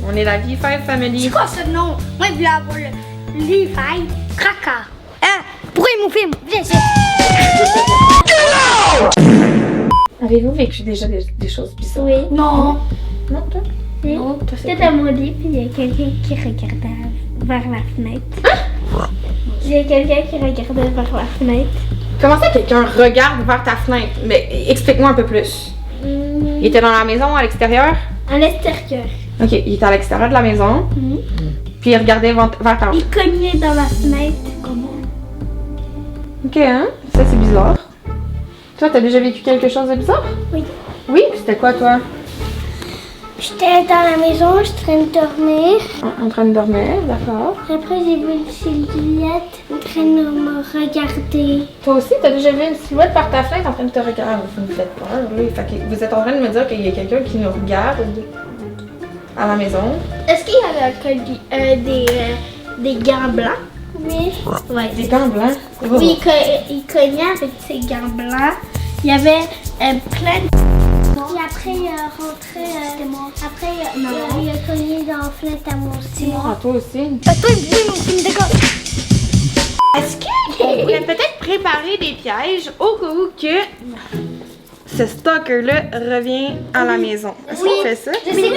On est la V5 Family. C'est quoi ce nom? Moi, je voulais avoir le V5 Cracker. Hein? Pourquoi ils m'ont fait? Viens ici. Avez-vous vécu déjà des choses bizarres? Oui. Non. Non, toi? Oui. Non, toi, c'est J'étais à mon lit, puis il y a quelqu'un qui regardait vers la fenêtre. Il y a quelqu'un qui regardait vers la fenêtre. Comment ça quelqu'un regarde vers ta fenêtre? Mais explique-moi un peu plus. Il était dans la maison, à l'extérieur? À l'extérieur. Ok, il était à l'extérieur de la maison. Puis il regardait vers ta... Il cognait dans la fenêtre. Comment? Ok, hein? Ça, c'est bizarre. Toi, t'as déjà vécu quelque chose de bizarre? Oui. Oui? C'était quoi, toi? J'étais dans la maison, je train de dormir. En train de dormir, d'accord. Après, j'ai vu une silhouette en train de me regarder. Toi aussi, t'as déjà vu une silhouette par ta fenêtre en train de te regarder? Vous me faites peur, là. Fait que vous êtes en train de me dire qu'il y a quelqu'un qui nous regarde à la maison. Est-ce qu'il y avait des gants blancs? Oui. Ouais. Des gants blancs? Oui, il cognait avec ses gants blancs. Il y avait plein de... Puis après, il est rentré. C'était moi. Après, il a cogné dans la fenêtre à mon aussi. Ah, toi aussi? Toi, ils mon film de gosse. Est-ce qu'on pourrait peut-être préparer des pièges au cas où que ce stalker-là revient à la maison? Est-ce qu'on fait ça? Je sais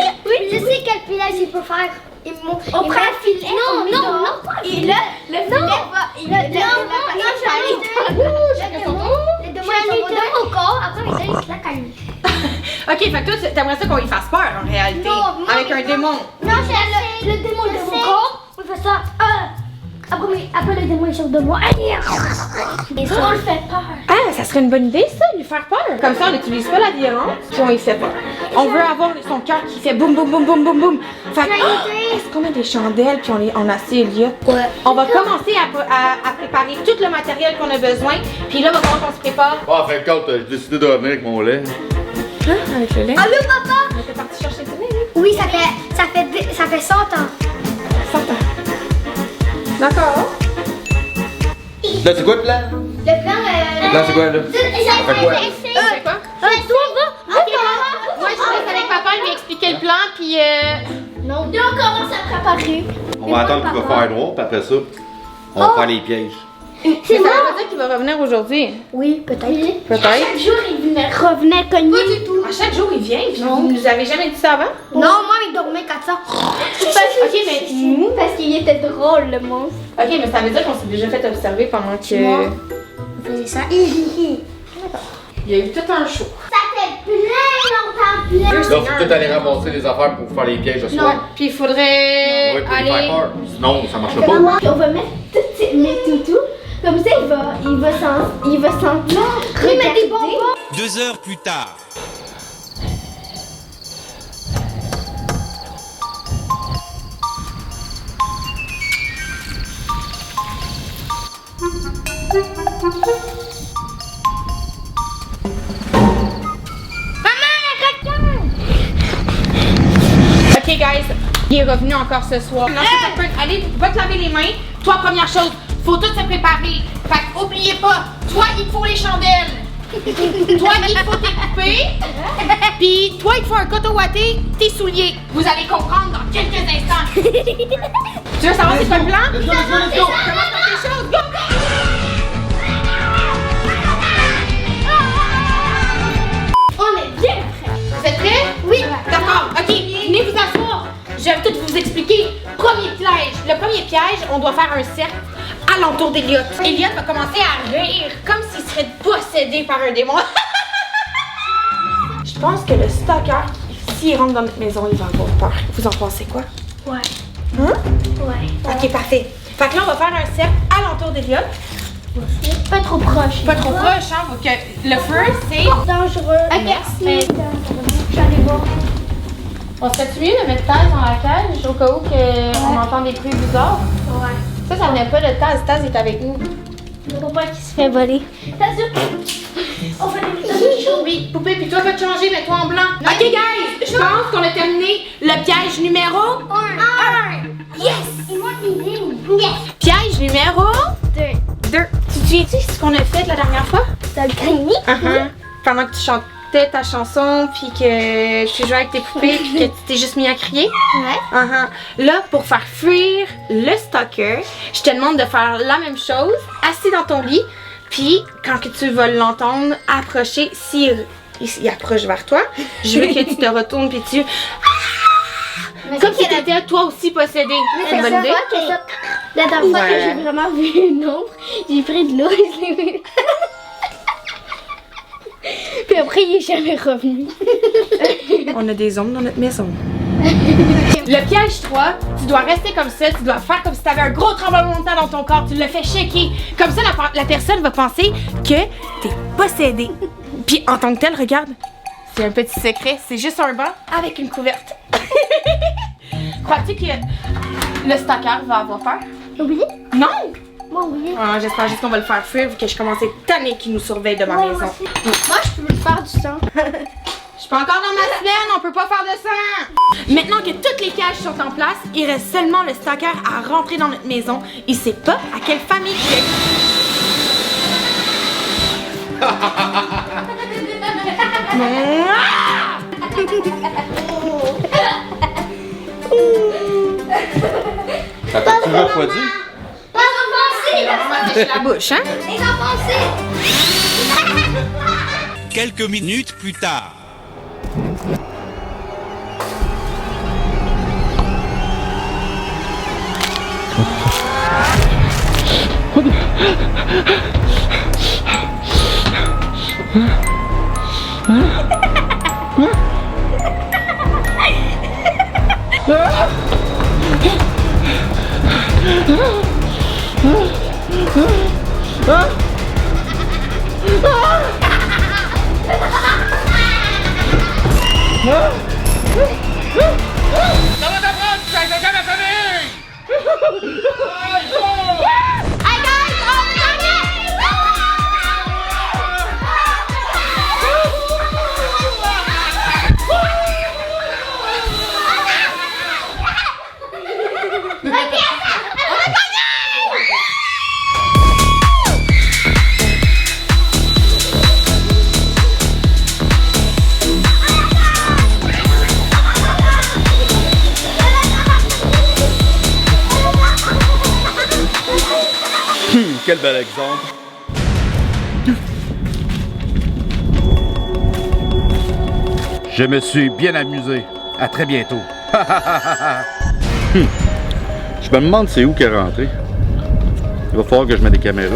quel piège il peut faire. On prend un filet. Non. Et là, le filet va. Non, j'en ai deux. Les deux, moi, ils sont dans mon corps. Après, les deux, ils se claquent à lui. Ok, fait que toi, t'aimerais ça qu'on y fasse peur en réalité? Non, avec un démon. Non, c'est le démon de mon corps. On fait ça. Après, le démon, il sort de moi. Et ça, On le fait peur. Ah, ça serait une bonne idée, ça, lui faire peur. Comme ça, on n'utilise pas la violence, puis on y fait peur. On veut avoir son cœur qui fait boum, boum, boum, boum, boum, boum. Fait que, est-ce qu'on a des chandelles, puis on a assez Elliot? Ouais. On va commencer à préparer tout le matériel qu'on a besoin, puis là, on va voir qu'on se prépare. Ah, en fin de compte, j'ai décidé de revenir avec mon lait. Hein? Avec le lait? Allô, papa? On était parti chercher du lait, oui? Oui, ça fait 100 ans. 100 ans. D'accord. Là, c'est quoi le plan? Le plan, Là, c'est quoi, là? c'est fait quoi? C'est quoi? Moi, je reste avec papa, lui expliquer le plan, puis Non. Là, on commence à préparer. On va attendre qu'il va faire noir, puis après ça, on va faire les pièges. Mais ça veut pas dire qu'il va revenir aujourd'hui. Oui, peut-être. Peut-être. Chaque jour, il revenait cogner. Pas du tout. À chaque jour, il vient, puis vous nous avez jamais dit ça avant? Non, moi, il dormait 400. Ok, mais nous... Parce qu'il était drôle, le monstre. Ok, mais ça veut dire qu'on s'est déjà fait observer pendant que... Moi. On faisait ça. Il y a eu tout un show. Ça fait plein longtemps, plein. Là, faut tout aller ramasser les affaires pour faire les pièges de Ouais, soir. puis il faudrait Ouais, pour les aller... faire peur. Sinon, ça marche pas. Puis on va mettre toutes mes toutous. Comme ça, il va s'en mettre des bonbons. 2 heures plus tard. Ok, guys, il est revenu encore ce soir. Non, ça peut... Allez, va te laver les mains. Toi, première chose, faut tout se préparer. Fait que, oubliez pas, toi, il te faut les chandelles. Toi, il faut tes poupées. Puis, toi, il te faut un coton ouaté, tes souliers. Vous allez comprendre dans quelques instants. Tu veux savoir c'est quoi le plan? Let's go, let's go, let's go. Commence par tes choses. Go, go! On est bien prêts. Vous êtes prêts? Oui. D'accord. Ok, venez vous asseoir. Je vais tout vous expliquer. Premier piège. Le premier piège, on doit faire un cercle alentour d'Eliott. Eliott va commencer à rire comme s'il serait possédé par un démon. Je pense que le stalker, s'il rentre dans notre maison, il va avoir peur. Vous en pensez quoi? Ouais. Hein? Ouais. Ok, parfait. Fait que là, on va faire un cercle alentour d'Eliott. Pas trop proche. Pas trop proche, hein? Faut que le feu, c'est... Dangereux. Merci. J'allais voir. On serait-tu mieux de mettre Taz dans la cage au cas où on entend des bruits bizarres? Ouais. Ça venait pas de Taz. Taz est avec nous. Faut pas qu'il se fait voler. T'as sûr? On fait des choses. Oui, poupée, puis toi, va te changer, mets-toi en blanc. Ok, guys, je pense qu'on a terminé le piège numéro 1. Yes! Et moi, une ligne. Yes! Piège numéro 2. Tu sais ce qu'on a fait la dernière fois? T'as le grigny? Pendant que tu chantais chantais ta chanson, puis que tu jouais avec tes poupées, puis que tu t'es juste mis à crier? Ouais. Là, pour faire fuir le stalker, je te demande de faire la même chose, assis dans ton lit, puis quand que tu vas l'entendre approcher, s'il approche vers toi, je veux que tu te retournes, puis tu... Mais Comme c'est si que la- t'étais toi aussi possédé. Mais C'est une c'est bonne ça, idée? que ça. La dernière fois que Ouais. j'ai vraiment vu une ombre, j'ai pris de l'eau et je l'ai mis. Puis après, il est jamais revenu. On a des ombres dans notre maison. Le piège 3, tu dois rester comme ça, tu dois faire comme si tu avais un gros tremblement de terre dans ton corps, tu le fais shaker. Comme ça, la personne va penser que t'es possédé. Puis en tant que tel, regarde, c'est un petit secret, c'est juste un banc avec une couverte. Crois-tu que le stalker va avoir peur? Oui? Non! Moi, oui. Ah, j'espère juste qu'on va le faire fuir vu que je commence à être tannée qu'il nous surveille de ma Ouais, maison. moi aussi. Moi, je peux faire du sang. Je suis pas encore dans ma semaine, on peut pas faire de sang! Maintenant que toutes les cages sont en place, il reste seulement le stalker à rentrer dans notre maison. Il sait pas à quelle famille il est. Ça fait-tu refroidi? Pas offensé! On va m'attacher la bouche, hein? Les offensés! Quelques minutes plus tard. Quel bel exemple. Je me suis bien amusé. À très bientôt. Je me demande c'est où qu'elle est rentrée. Il va falloir que je mette des caméras.